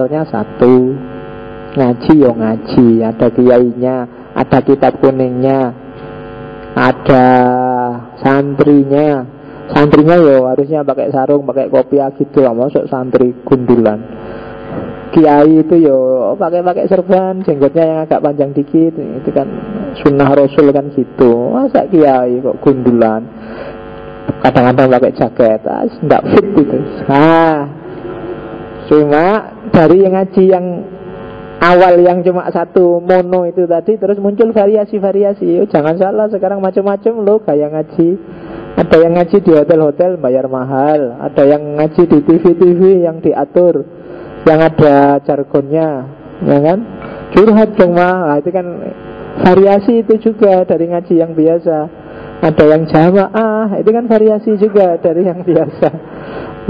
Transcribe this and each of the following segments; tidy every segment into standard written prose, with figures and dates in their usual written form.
asalnya satu. Ngaji ya ngaji, ada kiainya, ada kitab kuningnya, ada santrinya. Santrinya ya harusnya pakai sarung, pakai kopiah gitu lah, masuk santri gundulan. Kiai itu ya pakai serban, jenggotnya yang agak panjang dikit, itu kan sunnah Rasul kan gitu. Masa kiai kok gundulan, kadang-kadang pakai jaket, tidak fit itu. Cuma dari yang ngaji yang awal yang cuma satu mono itu tadi, terus muncul variasi-variasi. Jangan salah, sekarang macam-macam loh gaya ngaji. Ada yang ngaji di hotel-hotel bayar mahal, ada yang ngaji di TV-TV yang diatur, yang ada jargonnya, ya kan? Curhat dong mah, itu kan variasi itu juga dari ngaji yang biasa. Ada yang jamaah, itu kan variasi juga dari yang biasa.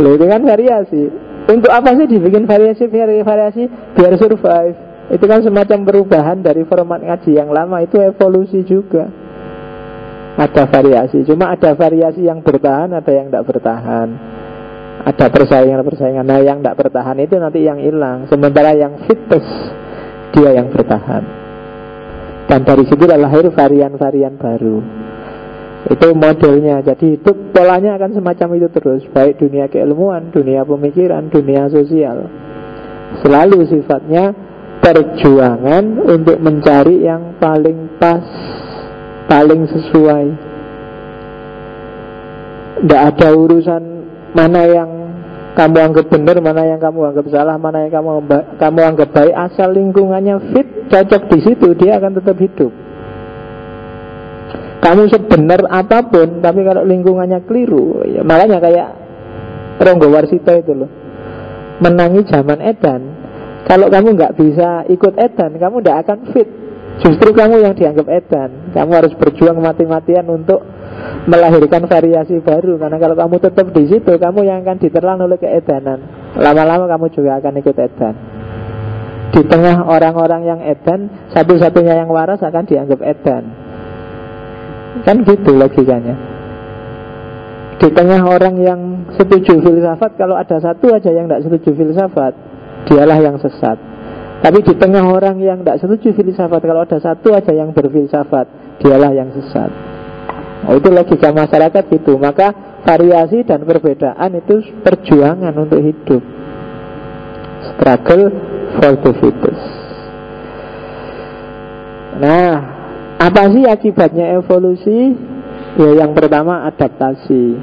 Loh, itu kan variasi. Untuk apa sih dibikin variasi biar survive. Itu kan semacam perubahan dari format ngaji yang lama, itu evolusi juga. Ada variasi, cuma ada variasi yang bertahan, ada yang tidak bertahan. Ada persaingan. Nah, yang tidak bertahan itu nanti yang hilang. Sementara yang fitness, dia yang bertahan. Dan dari situ lahir varian-varian baru. Itu modelnya. Jadi hidup polanya akan semacam itu terus. Baik dunia keilmuan, dunia pemikiran, dunia sosial. Selalu sifatnya perjuangan untuk mencari yang paling pas, paling sesuai. Tidak ada urusan mana yang kamu anggap benar, mana yang kamu anggap salah, mana yang kamu anggap baik. Asal lingkungannya fit, cocok di situ, dia akan tetap hidup. Kamu sebenar apapun, tapi kalau lingkungannya keliru, ya makanya kayak Ronggo Warsito itu loh, menangi zaman edan. Kalau kamu nggak bisa ikut edan, kamu tidak akan fit. Justru kamu yang dianggap edan. Kamu harus berjuang mati-matian untuk melahirkan variasi baru. Karena kalau kamu tetap di situ, kamu yang akan diterlan oleh keedanan. Lama-lama kamu juga akan ikut edan. Di tengah orang-orang yang edan, satu-satunya yang waras akan dianggap edan. Kan gitu logikanya. Di tengah orang yang setuju filsafat, kalau ada satu aja yang tidak setuju filsafat, dialah yang sesat. Tapi di tengah orang yang tidak setuju filsafat, kalau ada satu aja yang berfilsafat, dialah yang sesat. Itu logika masyarakat gitu. Maka variasi dan perbedaan itu perjuangan untuk hidup. Struggle for the fittest. Nah, apa sih akibatnya evolusi? Ya, yang pertama adaptasi.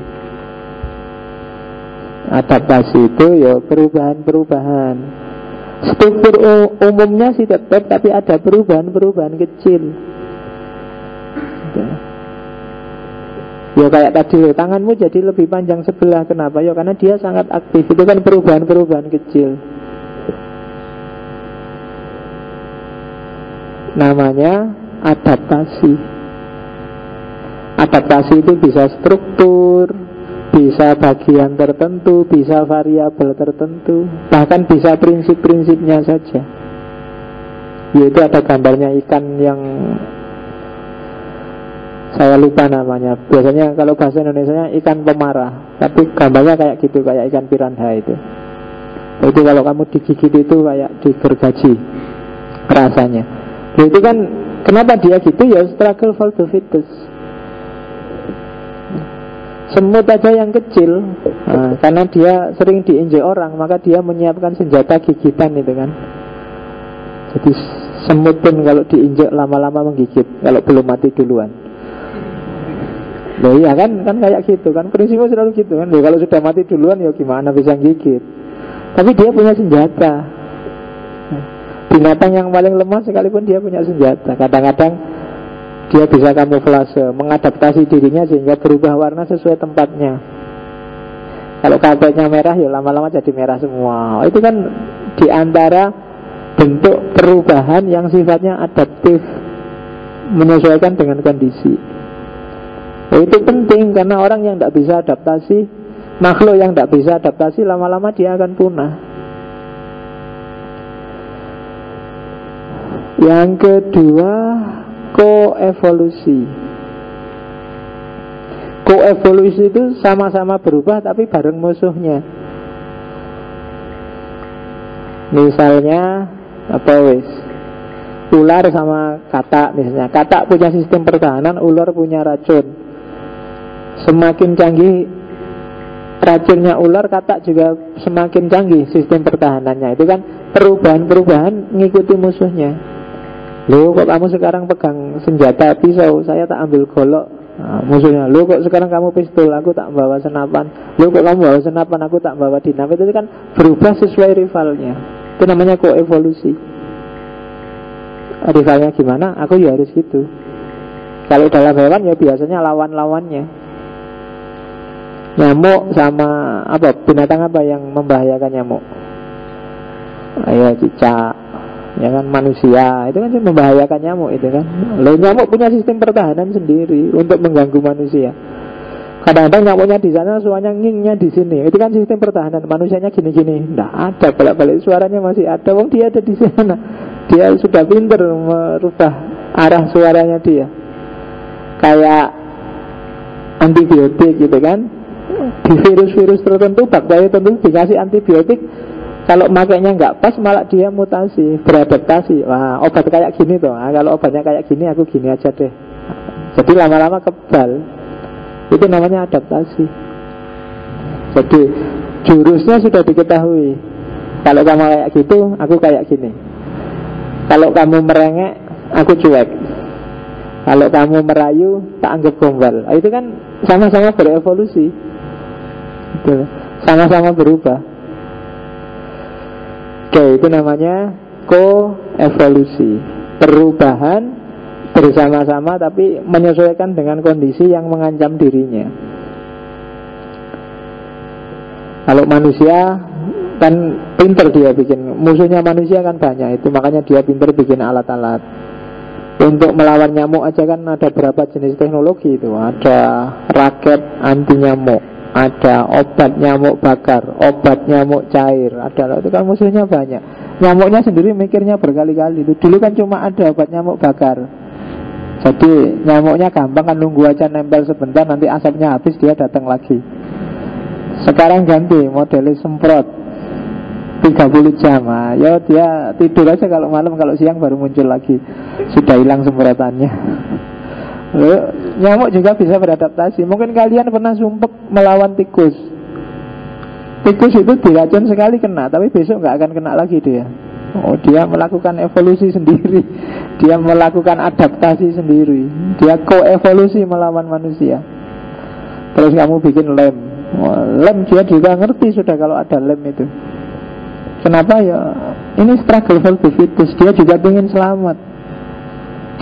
Adaptasi itu ya perubahan-perubahan. Struktur umumnya sih tetap, tapi ada perubahan-perubahan kecil. Ya kayak tadi loh, tanganmu jadi lebih panjang sebelah. Kenapa? Ya karena dia sangat aktif. Itu kan perubahan-perubahan kecil. Namanya adaptasi. Adaptasi itu bisa struktur, bisa bagian tertentu, bisa variabel tertentu, bahkan bisa prinsip-prinsipnya saja. Yaitu ada gambarnya ikan yang saya lupa namanya. Biasanya kalau bahasa Indonesianya ikan pemarah, tapi gambarnya kayak gitu, kayak ikan piranha itu. Itu kalau kamu digigit itu kayak digergaji rasanya. Itu kan kenapa dia gitu? Ya struggle for the fittest. Semut aja yang kecil, karena dia sering diinjek orang, maka dia menyiapkan senjata gigitan itu kan. Jadi semut pun kalau diinjek lama-lama menggigit, kalau belum mati duluan. Loh iya kan kayak gitu kan, prinsipnya selalu gitu kan. Loh, kalau sudah mati duluan ya gimana bisa gigit. Tapi dia punya senjata. Binatang yang paling lemah sekalipun dia punya senjata. Kadang-kadang dia bisa kamuflase, mengadaptasi dirinya sehingga berubah warna sesuai tempatnya. Kalau kapeknya merah ya lama-lama jadi merah semua. Itu kan diantara bentuk perubahan yang sifatnya adaptif, menyesuaikan dengan kondisi. Itu penting karena orang yang tidak bisa adaptasi, makhluk yang tidak bisa adaptasi, lama-lama dia akan punah. Yang kedua, koevolusi. Koevolusi itu sama-sama berubah tapi bareng musuhnya. Misalnya apa wis, ular sama katak misalnya. Katak punya sistem pertahanan, ular punya racun. Semakin canggih racunnya ular, katak juga semakin canggih sistem pertahanannya. Itu kan perubahan-perubahan ngikuti musuhnya. Loh kok kamu sekarang pegang senjata pisau, saya tak ambil golok. Nah, musuhnya, loh kok sekarang kamu pistol, aku tak bawa senapan. Loh kok kamu bawa senapan, aku tak bawa dinamit. Itu kan berubah sesuai rivalnya. Itu namanya koevolusi. Rivalnya gimana, aku ya harus gitu. Kalau dalam hewan ya biasanya lawan-lawannya. Nyamuk sama apa, binatang apa yang membahayakan nyamuk? Ayo cicak, ya kan, manusia itu kan membahayakan nyamuk itu kan. Loh, nyamuk punya sistem pertahanan sendiri untuk mengganggu manusia. Kadang-kadang nyamuknya di sana, suaranya ngingnya di sini. Itu kan sistem pertahanan. Manusianya gini-gini, nggak ada, balik-balik suaranya masih ada. Wong dia ada di sana. Dia sudah pintar merubah arah suaranya dia. Kayak antibiotik gitu kan. Di virus-virus tertentu, bakteri tertentu dikasih antibiotik. Kalau makainya nggak pas, malah dia mutasi, beradaptasi. Wah, obat kayak gini tuh. Nah, kalau obatnya kayak gini, aku gini aja deh. Jadi lama-lama kebal. Itu namanya adaptasi. Jadi jurusnya sudah diketahui. Kalau kamu kayak gitu, aku kayak gini. Kalau kamu merengek, aku cuek. Kalau kamu merayu, tak anggap gombal. Itu kan sama-sama berevolusi. Gitu. Sama-sama berubah. Oke, itu namanya koevolusi. Perubahan bersama-sama tapi menyesuaikan dengan kondisi yang mengancam dirinya. Kalau manusia kan pinter dia bikin, musuhnya manusia kan banyak, itu makanya dia pinter bikin alat-alat. Untuk melawan nyamuk aja kan ada berapa jenis teknologi itu. Ada raket anti nyamuk, ada obat nyamuk bakar, obat nyamuk cair, ada, itu kan musuhnya banyak. Nyamuknya sendiri mikirnya berkali-kali. Dulu kan cuma ada obat nyamuk bakar. Jadi nyamuknya gampang kan, nunggu aja nempel sebentar, nanti asapnya habis dia datang lagi. Sekarang ganti modelnya semprot 30 jam. Nah, ya dia tidur aja kalau malam, kalau siang baru muncul lagi. Sudah hilang semprotannya. Lalu, nyamuk juga bisa beradaptasi. Mungkin kalian pernah sumpek melawan tikus. Tikus itu diracun sekali kena, tapi besok nggak akan kena lagi dia. Oh, dia melakukan evolusi sendiri. Dia melakukan adaptasi sendiri. Dia koevolusi melawan manusia. Terus kamu bikin lem. Lem dia juga ngerti sudah kalau ada lem itu. Kenapa ya? Ini struggle for the fittest. Dia juga ingin selamat.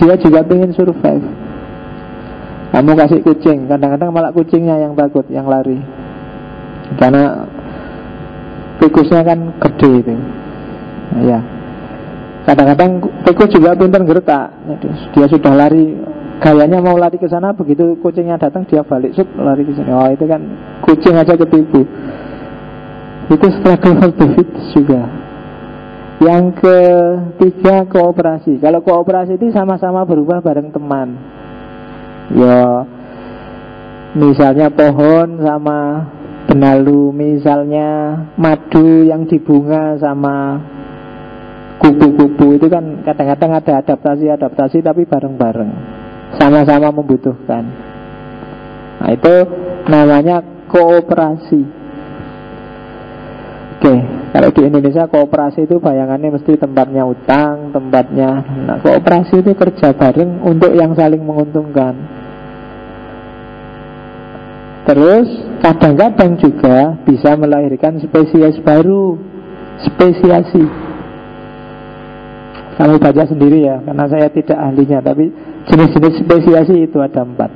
Dia juga ingin survive. Kamu kasih kucing, kadang-kadang malah kucingnya yang takut, yang lari. Karena tikusnya kan gede itu. Ya. Kadang-kadang tikus juga pintar gertak. Dia sudah lari, gayanya mau lari ke sana, begitu kucingnya datang dia balik, lari ke sini. Oh, itu kan kucing aja ketipu. Itu struggle for the fittest juga. Yang ketiga, kooperasi. Kalau kooperasi itu sama-sama berubah bareng teman. Ya, misalnya pohon sama benalu, misalnya madu yang di bunga sama kupu-kupu. Itu kan kadang-kadang ada adaptasi tapi bareng-bareng, sama-sama membutuhkan. Nah, itu namanya kooperasi. Oke, kalau di Indonesia kooperasi itu bayangannya mesti tempatnya utang, tempatnya. Nah, kooperasi itu kerja bareng untuk yang saling menguntungkan. Terus kadang-kadang juga bisa melahirkan spesies baru, spesiasi. Kamu baca sendiri ya, karena saya tidak ahlinya, tapi jenis-jenis spesiasi itu ada 4.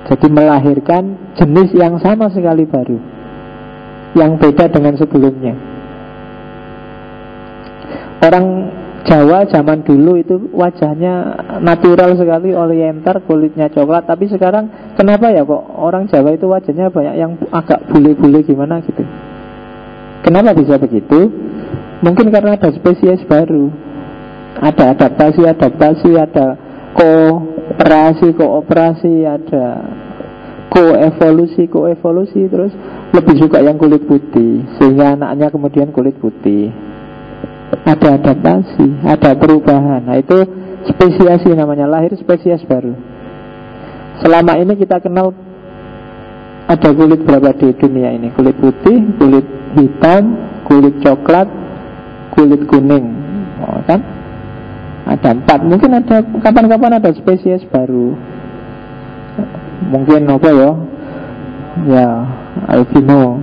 Jadi melahirkan jenis yang sama sekali baru, yang beda dengan sebelumnya. Orang Jawa zaman dulu itu wajahnya natural sekali, oriental, kulitnya coklat. Tapi sekarang kenapa ya kok orang Jawa itu wajahnya banyak yang agak bule-bule gimana gitu. Kenapa bisa begitu? Mungkin karena ada spesies baru, ada adaptasi, ada kooperasi, ada koevolusi terus lebih suka yang kulit putih, sehingga anaknya kemudian kulit putih. Ada adaptasi, ada perubahan. Nah itu spesiasi namanya, lahir spesies baru. Selama ini kita kenal ada kulit berapa di dunia ini? Kulit putih, kulit hitam, kulit coklat, kulit kuning. Kan? Ada 4. Mungkin ada kapan-kapan ada spesies baru. Mungkin apa ya? Ya, albino.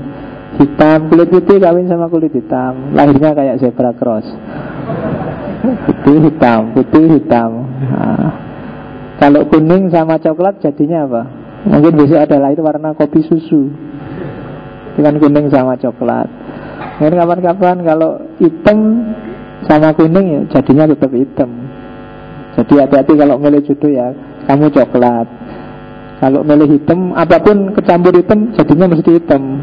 Hitam, kulit putih kawin sama kulit hitam. Lahirnya kayak zebra cross. Putih hitam. Nah, kalau kuning sama coklat jadinya apa? Mungkin besok ada lahir warna kopi susu. Itu kan kuning sama coklat. Mungkin kapan-kapan kalau hitam sama kuning ya jadinya tetap hitam. Jadi hati-hati kalau milih jodoh ya, kamu coklat. Kalau milih hitam, apapun kecampur hitam jadinya mesti hitam.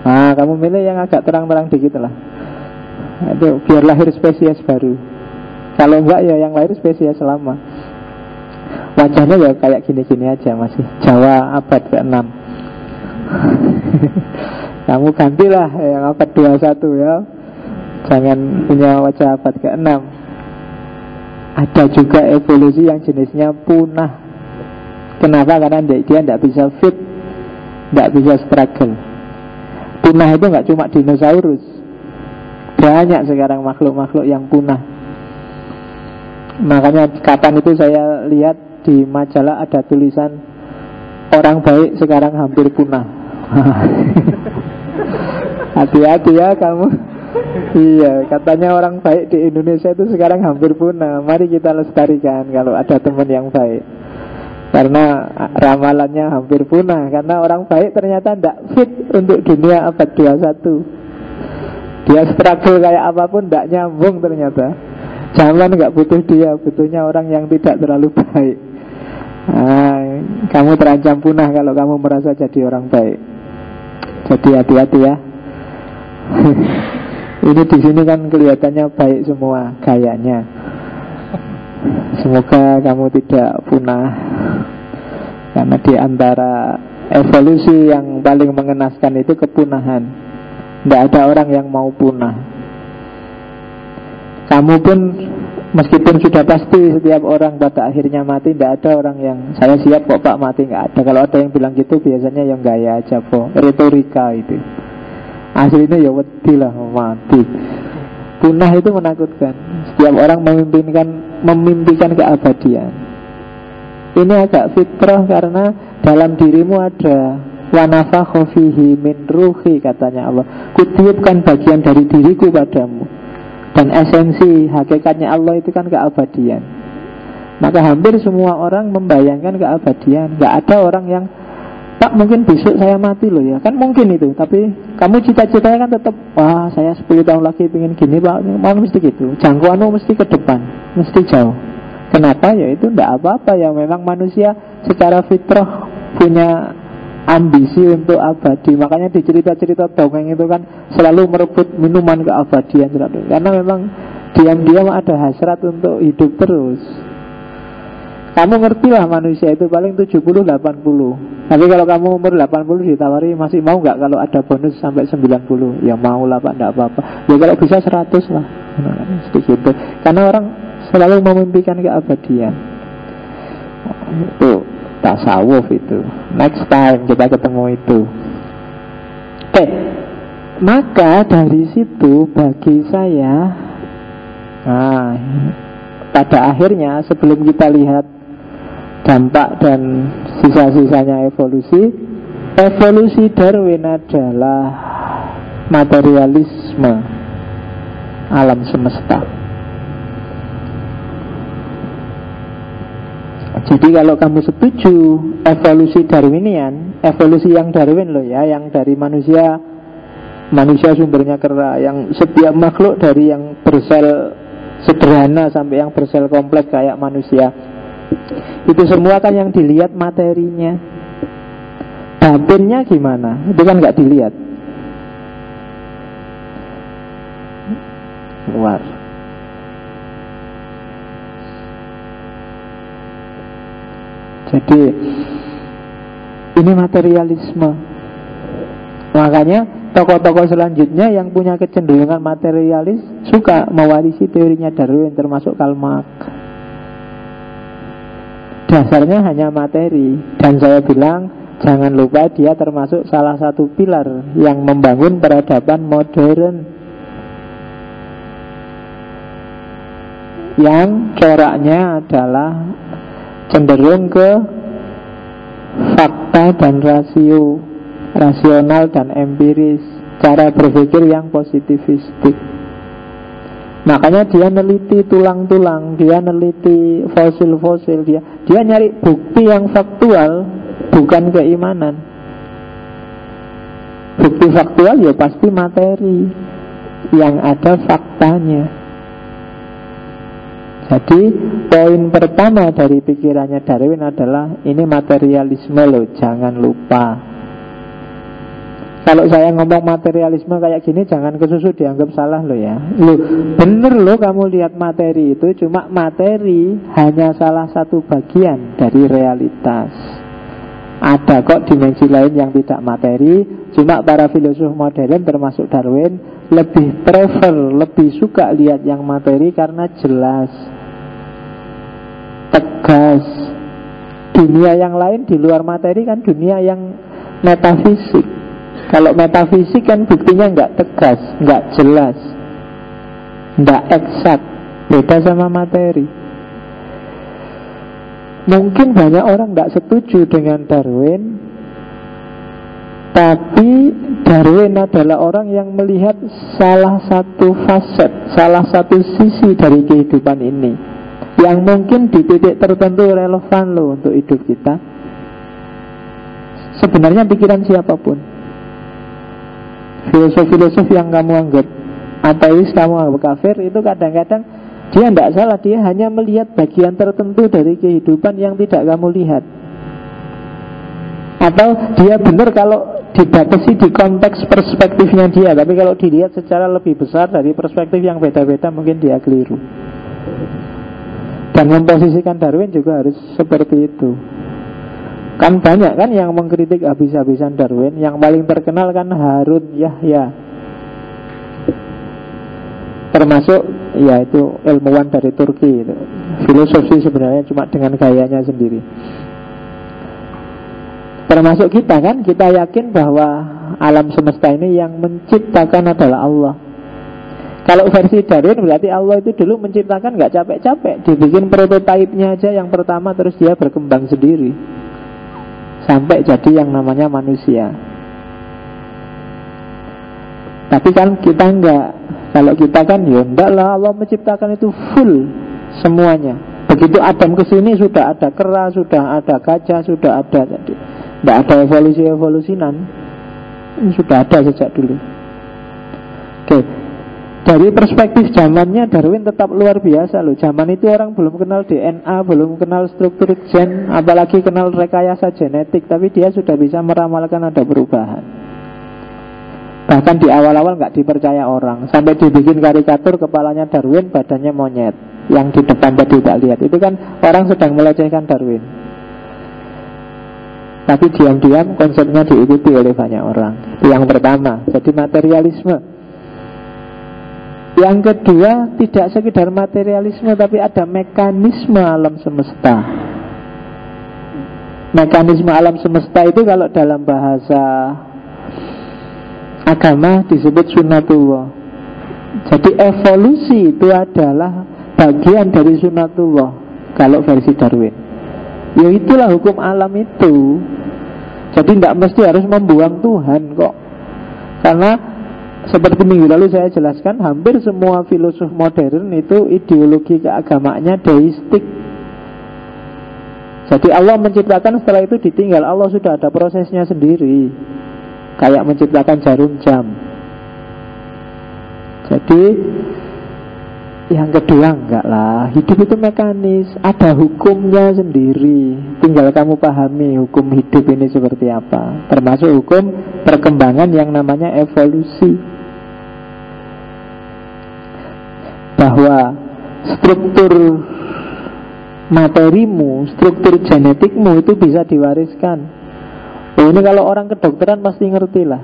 Nah, kamu milih yang agak terang-terang dikit lah. Itu biar lahir spesies baru. Kalau enggak ya yang lahir spesies lama. Wajahnya ya kayak gini-gini aja, masih Jawa abad ke-6. Kamu gantilah yang abad 21 ya. Jangan punya wajah abad ke-6. Ada juga evolusi yang jenisnya punah. Kenapa? Karena dia tidak bisa fit, tidak bisa struggle. Punah itu nggak cuma dinosaurus. Banyak sekarang makhluk-makhluk yang punah. Makanya kapan itu saya lihat di majalah ada tulisan orang baik sekarang hampir punah. Hati-hati ya kamu. Iya, katanya orang baik di Indonesia itu sekarang hampir punah. Mari kita lestarikan kalau ada teman yang baik. Karena ramalannya hampir punah. Karena orang baik ternyata tidak fit untuk dunia abad 21. Dia struggle kayak apapun tidak nyambung ternyata. Zaman nggak butuh dia, butuhnya orang yang tidak terlalu baik. Nah, kamu terancam punah kalau kamu merasa jadi orang baik. Jadi hati-hati ya. Ini di sini kan kelihatannya baik semua gayanya. Semoga kamu tidak punah. Karena di antara evolusi yang paling mengenaskan itu kepunahan. Tidak ada orang yang mau punah. Kamu pun meskipun sudah pasti setiap orang pada akhirnya mati, tidak ada orang yang saya siap kok Pak mati, nggak ada. Kalau ada yang bilang gitu biasanya yang gaya aja po, retorika itu. Aslinya ya wedi lah mati. Punah itu menakutkan. Setiap orang memimpikan keabadian. Ini agak fitrah karena dalam dirimu ada wa nafakha fihi min ruhi, katanya Allah. Kutiupkan bagian dari diriku padamu. Dan esensi hakikatnya Allah itu kan keabadian. Maka hampir semua orang membayangkan keabadian. Gak ada orang yang Pak mungkin besok saya mati loh ya. Kan mungkin itu. Tapi kamu cita-citanya kan tetap, wah saya 10 tahun lagi pengen gini Pak. Mau mesti gitu. Jangkauanmu mesti ke depan, mesti jauh. Kenapa? Ya itu tidak apa-apa ya. Memang manusia secara fitrah punya ambisi untuk abadi. Makanya di cerita-cerita dongeng itu kan selalu merebut minuman keabadian selalu. Karena memang diam-diam ada hasrat untuk hidup terus. Kamu ngerti lah manusia itu paling 70-80. Tapi kalau kamu umur 80 ditawari masih mau nggak kalau ada bonus sampai 90? Ya mau lah Pak, enggak apa-apa. Ya kalau bisa 100 lah. Sedikit. Karena orang selalu memimpikan keabadian. Itu tasawuf itu. Next time kita ketemu itu. Oke. Maka dari situ bagi saya, pada akhirnya sebelum kita lihat dampak dan sisa-sisanya evolusi Darwin adalah materialisme alam semesta. Jadi kalau kamu setuju evolusi Darwinian, evolusi yang Darwin loh ya, yang dari manusia sumbernya kera, yang setiap makhluk dari yang bersel sederhana sampai yang bersel kompleks kayak manusia, itu semua kan yang dilihat materinya. Batinnya gimana? Itu kan nggak dilihat. Luar. Jadi Ini materialisme. Makanya tokoh-tokoh selanjutnya yang punya kecenderungan materialis suka mewarisi teorinya Darwin, termasuk Karl Marx. Dasarnya hanya materi. Dan saya bilang, jangan lupa dia termasuk salah satu pilar yang membangun peradaban modern, yang coraknya adalah cenderung ke fakta dan rasio, rasional dan empiris, cara berpikir yang positivistik. Makanya dia neliti tulang-tulang, dia neliti fosil-fosil, dia nyari bukti yang faktual, bukan keimanan. Bukti faktual ya pasti materi, yang ada faktanya. Jadi poin pertama dari pikirannya Darwin adalah ini materialisme loh, jangan lupa. Kalau saya ngomong materialisme kayak gini, jangan kesusu dianggap salah loh ya. Loh, bener loh kamu lihat materi itu, cuma materi hanya salah satu bagian dari realitas. Ada kok dimensi lain yang tidak materi. Cuma para filosof modern termasuk Darwin lebih prefer, lebih suka lihat yang materi karena jelas, tegas. Dunia yang lain di luar materi kan dunia yang metafisik. Kalau metafisik kan buktinya nggak tegas, nggak jelas, nggak eksak, beda sama materi. Mungkin banyak orang nggak setuju dengan Darwin, tapi Darwin adalah orang yang melihat salah satu facet, salah satu sisi dari kehidupan ini, yang mungkin di titik tertentu relevan loh untuk hidup kita. Sebenarnya pikiran siapapun, filosof-filosof yang kamu anggap ateis, kamu anggap kafir, itu kadang-kadang dia tidak salah, dia hanya melihat bagian tertentu dari kehidupan yang tidak kamu lihat. Atau dia benar kalau dibatasi di konteks perspektifnya dia, tapi kalau dilihat secara lebih besar dari perspektif yang beda-beda, mungkin dia keliru. Dan memposisikan Darwin juga harus seperti itu. Kan banyak kan yang mengkritik habis-habisan Darwin. Yang paling terkenal kan Harun Yahya, termasuk ya itu ilmuwan dari Turki itu. Filosofi sebenarnya cuma dengan gayanya sendiri. Termasuk kita kan, kita yakin bahwa alam semesta ini yang menciptakan adalah Allah. Kalau versi Darwin berarti Allah itu dulu menciptakan gak capek-capek, dibikin prototipenya aja yang pertama, terus dia berkembang sendiri sampai jadi yang namanya manusia. Tapi kan kita enggak. Kalau kita kan ya enggak lah, Allah menciptakan itu full semuanya. Begitu Adam kesini sudah ada kera, sudah ada gajah, sudah ada tadi. Tidak ada evolusi-evolusinan, ini sudah ada sejak dulu. Oke. Dari perspektif zamannya Darwin tetap luar biasa loh. Zaman itu orang belum kenal DNA, belum kenal struktur gen, apalagi kenal rekayasa genetik, tapi dia sudah bisa meramalkan ada perubahan. Bahkan di awal-awal nggak dipercaya orang, sampai dibikin karikatur kepalanya Darwin, badannya monyet. Yang di depan tadi tak lihat, itu kan orang sedang melecehkan Darwin. Tapi diam-diam konsepnya diikuti oleh banyak orang. Itu yang pertama, jadi materialisme. Yang kedua, tidak sekedar materialisme, tapi ada mekanisme alam semesta. Mekanisme alam semesta itu kalau dalam bahasa agama disebut sunnatullah. Jadi evolusi itu adalah bagian dari sunnatullah kalau versi Darwin. Ya itulah hukum alam itu. Jadi tidak mesti harus membuang Tuhan kok. Karena seperti minggu lalu saya jelaskan, hampir semua filosof modern itu ideologi keagamaannya deistik. Jadi Allah menciptakan, setelah itu ditinggal. Allah sudah ada prosesnya sendiri, kayak menciptakan jarum jam. Jadi yang kedua enggak lah, hidup itu mekanis, ada hukumnya sendiri. Tinggal kamu pahami hukum hidup ini seperti apa, termasuk hukum perkembangan yang namanya evolusi. Bahwa struktur materimu, struktur genetikmu itu bisa diwariskan. Ini kalau orang kedokteran pasti ngerti lah.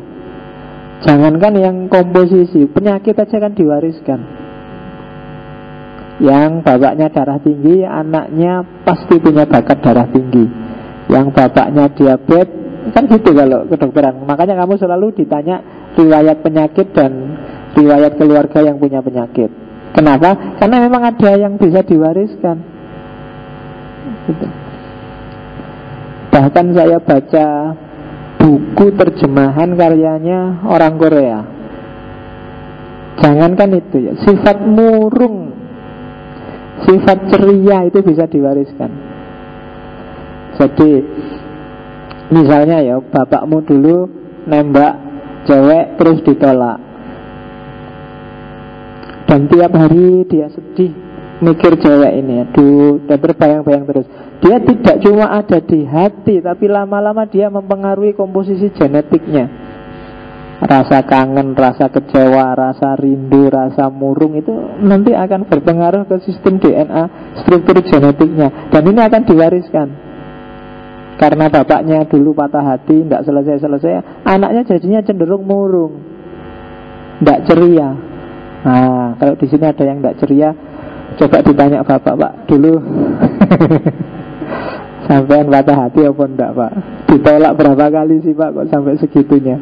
Jangankan yang komposisi, penyakit aja kan diwariskan. Yang bapaknya darah tinggi, anaknya pasti punya bakat darah tinggi. Yang bapaknya diabetes, kan gitu kalau kedokteran. Makanya kamu selalu ditanya riwayat penyakit dan riwayat keluarga yang punya penyakit. Kenapa? Karena memang ada yang bisa diwariskan gitu. Bahkan saya baca buku terjemahan karyanya orang Korea. Jangankan itu ya, sifat murung, sifat ceria itu bisa diwariskan. Jadi misalnya ya, bapakmu dulu nembak cewek terus ditolak, dan tiap hari dia sedih mikir cewek ini, aduh, dan berbayang-bayang terus. Dia tidak cuma ada di hati, tapi lama-lama dia mempengaruhi komposisi genetiknya. Rasa kangen, rasa kecewa, rasa rindu, rasa murung itu nanti akan berpengaruh ke sistem DNA, struktur genetiknya. Dan ini akan diwariskan. Karena bapaknya dulu patah hati, tidak selesai-selesai, anaknya jadinya cenderung murung, tidak ceria. Nah, kalau di sini ada yang tidak ceria, coba ditanya bapak, Pak, dulu sampean patah hati apa enggak, Pak? Ditolak berapa kali sih, Pak, kok sampai segitunya?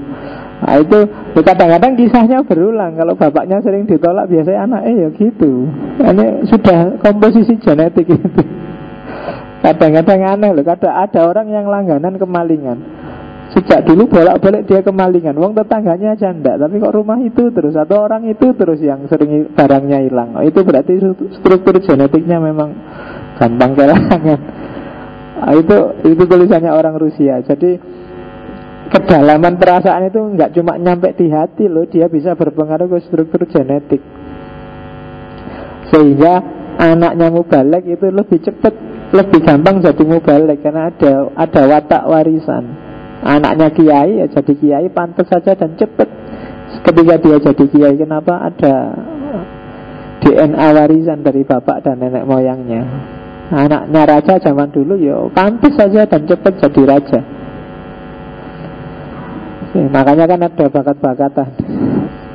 Nah, itu kadang-kadang kisahnya berulang. Kalau bapaknya sering ditolak, biasanya anaknya ya gitu. Ini sudah komposisi genetik itu. Kadang-kadang aneh loh, kadang ada orang yang langganan kemalingan. Sejak dulu bolak-balik dia kemalingan. Wong tetangganya aja enggak, tapi kok rumah itu terus, atau orang itu terus yang sering barangnya hilang. Oh, itu berarti struktur genetiknya memang gampang kehilangan. Nah, itu tulisannya orang Rusia. Jadi kedalaman perasaan itu nggak cuma nyampe di hati loh, dia bisa berpengaruh ke struktur genetik. Sehingga anaknya mubalek itu lebih cepat, lebih gampang jadi mubalek karena ada watak warisan. Anaknya kiai ya jadi kiai pantas saja dan cepat. Ketika dia jadi kiai, kenapa? Ada DNA warisan dari bapak dan nenek moyangnya. Anaknya raja zaman dulu ya pantas saja dan cepat jadi raja. Makanya kan ada bakat-bakatan.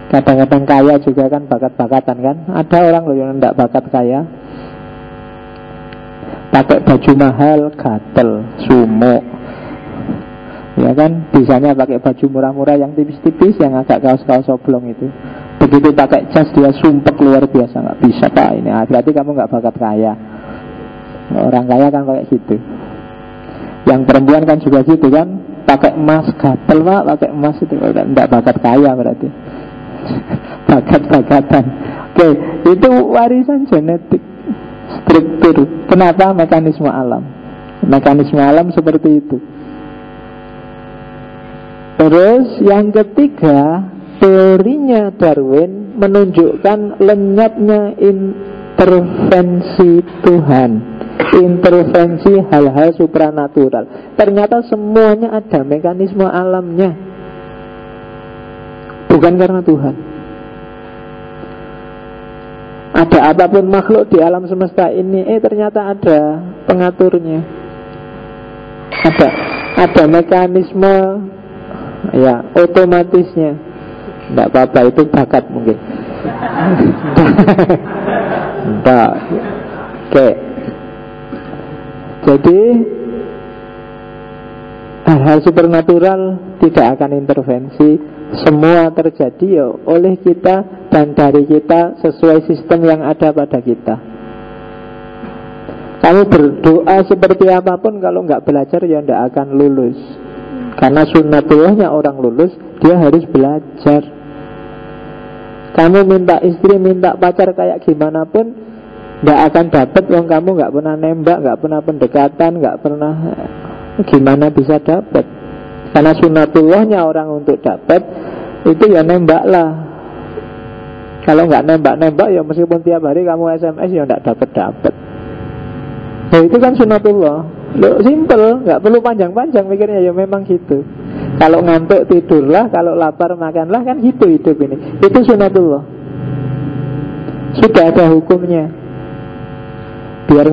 Kadang-kadang kaya juga kan bakat-bakatan kan. Ada orang loh yang tidak bakat kaya, pakai baju mahal, gatel, sumuk, ya kan. Bisanya pakai baju murah-murah yang tipis-tipis, yang agak kaos-kaos oblong itu. Begitu pakai jas dia sumpek luar biasa. Nggak bisa, Pak, ini berarti kamu nggak bakat kaya. Orang kaya kan pakai gitu. Yang perempuan kan juga gitu kan, pakai emas, gatel, Pak, pakai emas itu tidak bakat kaya berarti. Bakat-bakatan. Oke, itu warisan genetik, struktur. Kenapa? Mekanisme alam. Mekanisme alam seperti itu. Terus yang ketiga, teorinya Darwin menunjukkan lenyapnya intervensi Tuhan, intervensi hal-hal supranatural. Ternyata semuanya ada mekanisme alamnya, bukan karena Tuhan. Ada apapun makhluk di alam semesta ini, ternyata ada pengaturnya. Ada mekanisme ya otomatisnya. Tidak apa-apa, itu bakat mungkin. Tidak. Oke. Jadi hal-hal supernatural tidak akan intervensi. Semua terjadi ya oleh kita dan dari kita sesuai sistem yang ada pada kita. Kamu berdoa seperti apapun, kalau nggak belajar ya nggak akan lulus. Karena sunnatullahnya orang lulus, dia harus belajar. Kamu minta istri, minta pacar kayak gimana pun nggak akan dapat. Wong kamu nggak pernah nembak, nggak pernah pendekatan, nggak pernah, gimana bisa dapat? Karena sunnatullahnya orang untuk dapat itu ya nembaklah. Kalau nggak nembak-nembak ya meskipun tiap hari kamu SMS ya nggak dapat. Nah itu kan sunnatullah. Loh, simple, nggak perlu panjang-panjang mikirnya, ya memang gitu. Kalau ngantuk tidurlah, kalau lapar makanlah, kan gitu hidup ini. Itu sunnatullah. Sudah ada hukumnya. Biar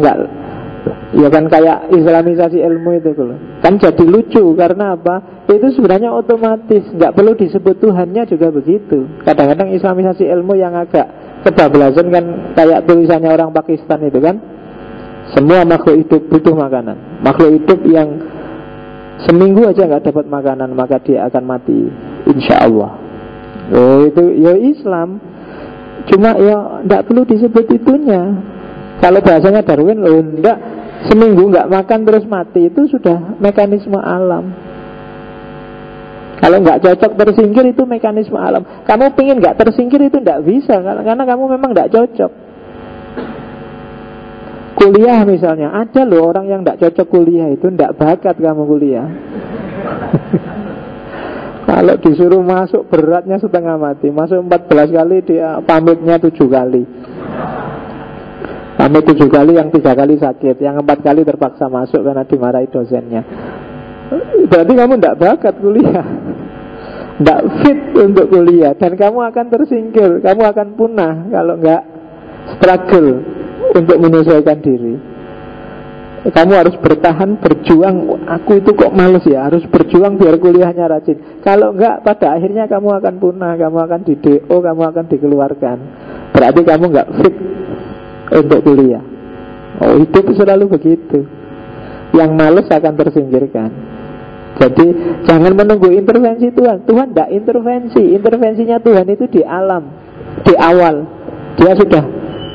Ya kan kayak islamisasi ilmu itu loh. Kan jadi lucu karena apa? Itu sebenarnya otomatis, nggak perlu disebut Tuhannya juga begitu. Kadang-kadang islamisasi ilmu yang agak kebablasan kan kayak tulisannya orang Pakistan itu kan. Semua makhluk hidup butuh makanan. Makhluk hidup yang seminggu aja nggak dapat makanan maka dia akan mati, insya Allah. Oh itu ya Islam. Cuma ya nggak perlu disebut itunya. Kalau bahasanya Darwin loh enggak, seminggu nggak makan terus mati itu sudah mekanisme alam. Kalau nggak cocok tersingkir itu mekanisme alam. Kamu pingin nggak tersingkir itu nggak bisa karena kamu memang nggak cocok. Kuliah misalnya, ada loh orang yang nggak cocok kuliah itu, nggak bakat kamu kuliah. Kalau disuruh masuk beratnya setengah mati. Masuk 14 kali dia pamitnya 7 kali. Pamit 7 kali, yang 3 kali sakit, yang 4 kali terpaksa masuk karena dimarahi dosennya. Berarti kamu tidak bakat kuliah, tidak fit untuk kuliah, dan kamu akan tersingkir, kamu akan punah kalau nggak struggle untuk menyesuaikan diri. Kamu harus bertahan, berjuang. Aku itu kok males ya, harus berjuang biar kuliahnya rajin. Kalau enggak, pada akhirnya kamu akan punah, kamu akan di DO, kamu akan dikeluarkan. Berarti kamu enggak fit untuk kuliah. Oh, hidup selalu begitu. Yang males akan tersingkirkan. Jadi jangan menunggu intervensi Tuhan. Tuhan tidak intervensi. Intervensinya Tuhan itu di alam, di awal. Dia sudah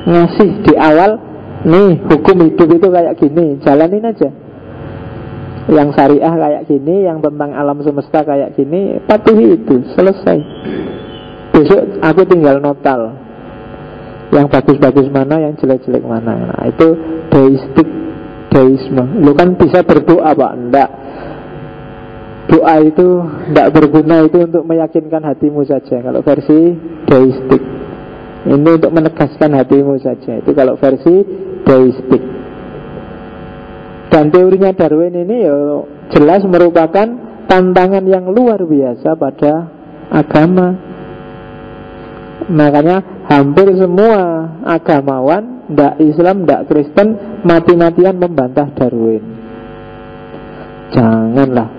ngasih di awal. Nih hukum hidup itu kayak gini, jalanin aja. Yang syariah kayak gini, yang tentang alam semesta kayak gini, patuhi itu, selesai. Besok aku tinggal notal yang bagus-bagus mana, yang jelek-jelek mana. Nah, itu deisme. Lu kan bisa berdoa Pak, enggak. Doa itu enggak berguna, itu untuk meyakinkan hatimu saja. Kalau versi deistik, ini untuk menegaskan hatimu saja. Itu kalau versi deistik. Dan teorinya Darwin ini ya jelas merupakan tantangan yang luar biasa pada agama. Makanya hampir semua agamawan, ndak Islam, ndak Kristen, mati-matian membantah Darwin. Janganlah.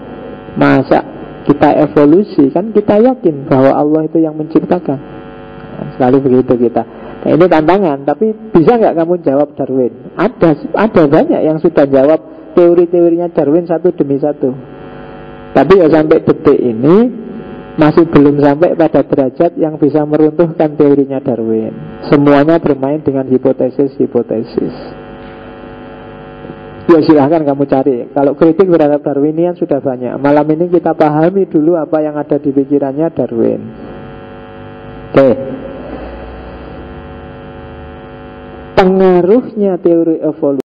Masa kita evolusi, kan kita yakin bahwa Allah itu yang menciptakan. Selalu begitu kita. Nah, ini tantangan, tapi bisa nggak kamu jawab Darwin? Ada banyak yang sudah jawab teori-teorinya Darwin satu demi satu. Tapi ya sampai detik ini masih belum sampai pada derajat yang bisa meruntuhkan teorinya Darwin. Semuanya bermain dengan hipotesis-hipotesis. Ya silahkan kamu cari. Kalau kritik terhadap Darwinian sudah banyak. Malam ini kita pahami dulu apa yang ada di pikirannya Darwin. Oke. Pengaruhnya teori evolusi